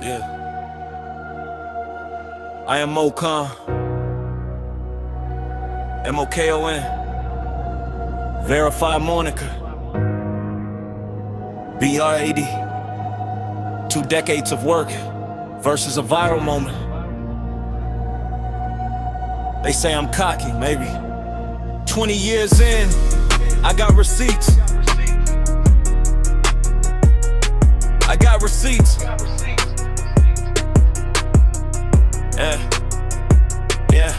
Yeah. I am MoKoN. MoKoN. Verify Monica. BR80. 2 decades of work versus a viral moment. They say I'm cocky, maybe. 20 years in, I got receipts. I got receipts. Yeah.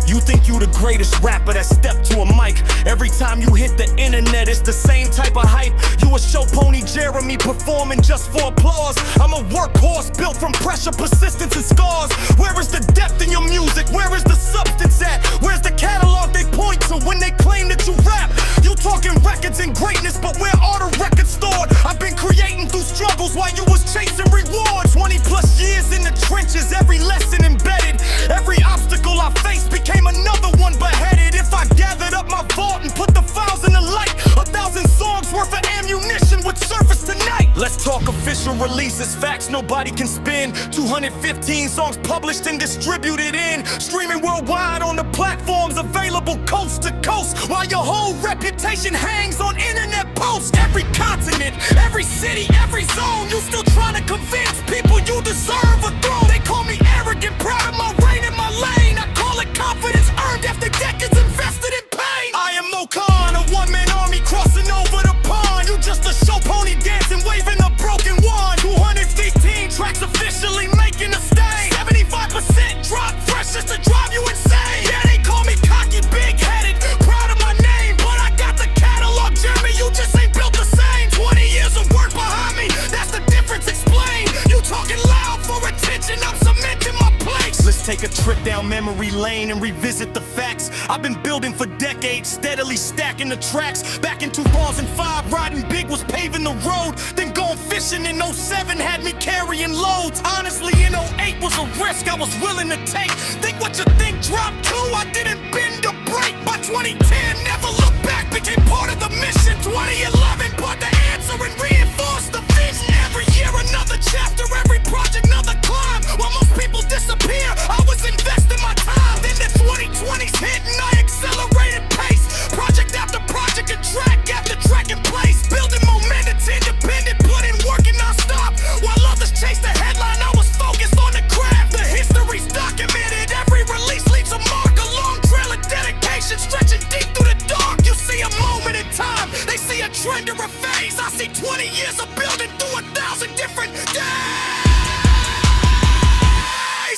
You think you the greatest rapper that stepped to a mic. Every time you hit the internet, it's the same type of hype. You a show pony Jeremy performing just for applause. I'm a workhorse built from pressure, persistence, and scars. Where is the depth in your music? Where is the substance at? Where's the catalog they point to when they claim that you rap? You talking records and greatness, but where are the records stored? I've been creating through struggles while you was chasing rewards. 20 plus years in the trenches, every lesson embedded. Every obstacle I faced became another one beheaded. If I gathered up my vault and put the files in the light, 1,000 songs worth of ammunition would surface tonight. Let's talk official releases, facts nobody can spin. 215 songs published and distributed in, streaming worldwide on the platforms available coast to coast, while your whole reputation hangs on internet posts. Every continent, every city, every zone, you still trying to convince people you deserve a throne. They call me arrogant, proud of my reign in my lane. I call it confidence earned after decades invested in pain. I am MoKoN, a one-man army crossing over the pond. You just a show pony dancing, waving a broken wand. 215 tracks officially making a stain. 75% drop fresh just to drive you insane. Yeah, they call me cocky, big-headed, proud of my name, but I got the catalog, Jeremy, you just ain't built the same. 20 years of work behind me, that's the difference explained. You talking loud for attention, I'm cementing my place. Let's take a trip down memory lane and revisit the facts. I've been building for decades, steadily stacking the tracks. Back in 2005, riding big was paving the road. Then going fishing in 07 had me carrying loads. Honestly, in 08 was a risk I was willing to take. Think what you think, drop 2, I didn't bend a break. By 2010, never look back, became part of the mission. 2011, brought the answer and reinforced the vision. Every year another chapter, every project another climb. While most people disappear, I was investing my time. Then the 2020s hit and I accelerated pace. Project after project and track after track in place. Building momentum, independent, put in work and non-stop. While others chased the headline, I was focused on the craft. The history's documented, every release leaves a mark. A long trail of dedication stretching deep through the dark. You see a moment in time, they see a trend or a phase. I see 20 years of building through 1,000 different days.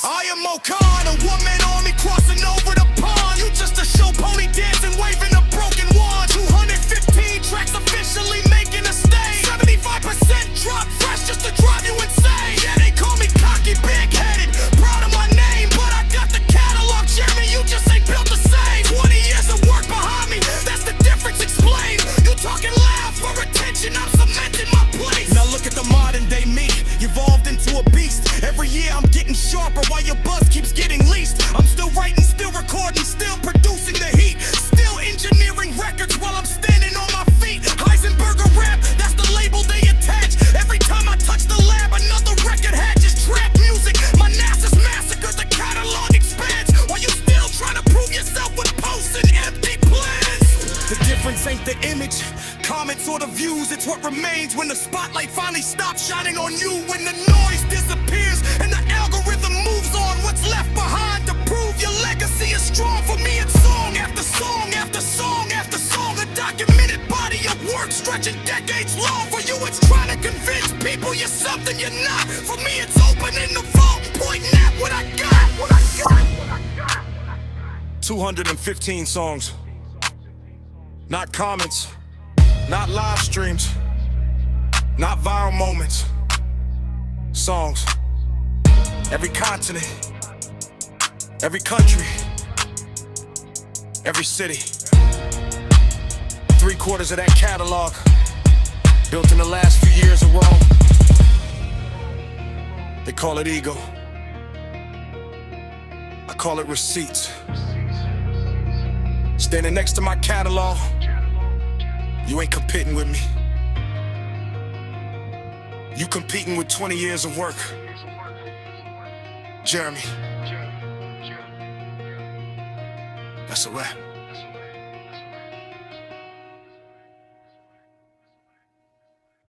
I am MoKoN, a one-man army crossing over the pond. You just a show pony dancing, waving a broken wand. 215 tracks officially making a stain. 75% drop fresh just to drive you insane. Yeah, they call me cocky, big-headed, proud of my name, but I got the catalog, Jeremy, you just ain't built the same. 20 years of work behind me, that's the difference explained. You talking loud for attention, I'm cementing my place. Now look at the modern day me, evolved into a beast. Every year I'm getting sharper while your buzz keeps getting leased. I'm still writing, still recording, still producing the heat. Still engineering records while I'm standing on my feet. Heisenberger rap, that's the label they attach. Every time I touch the lab, another record hatches. Trap music, my NASA's massacre, the catalog expands. While you still trying to prove yourself with posts and empty plans. The difference ain't the image, comments or the views. It's what remains when the spotlight finally stops shining on you. When the noise disappears and the algorithm moves on, what's left behind to prove your legacy is strong. For me it's song after song after song after song, a documented body of work stretching decades long. For you it's trying to convince people you're something you're not. For me it's opening the vault, pointing at what I got, what I got. 215 songs, not comments, not live streams, not viral moments. Songs. Every continent, every country, every city. 3/4 of that catalog built in the last few years of Rome. They call it ego. I call it receipts. Standing next to my catalog, you ain't competing with me. You competing with 20 years of work. Jeremy. That's a wrap.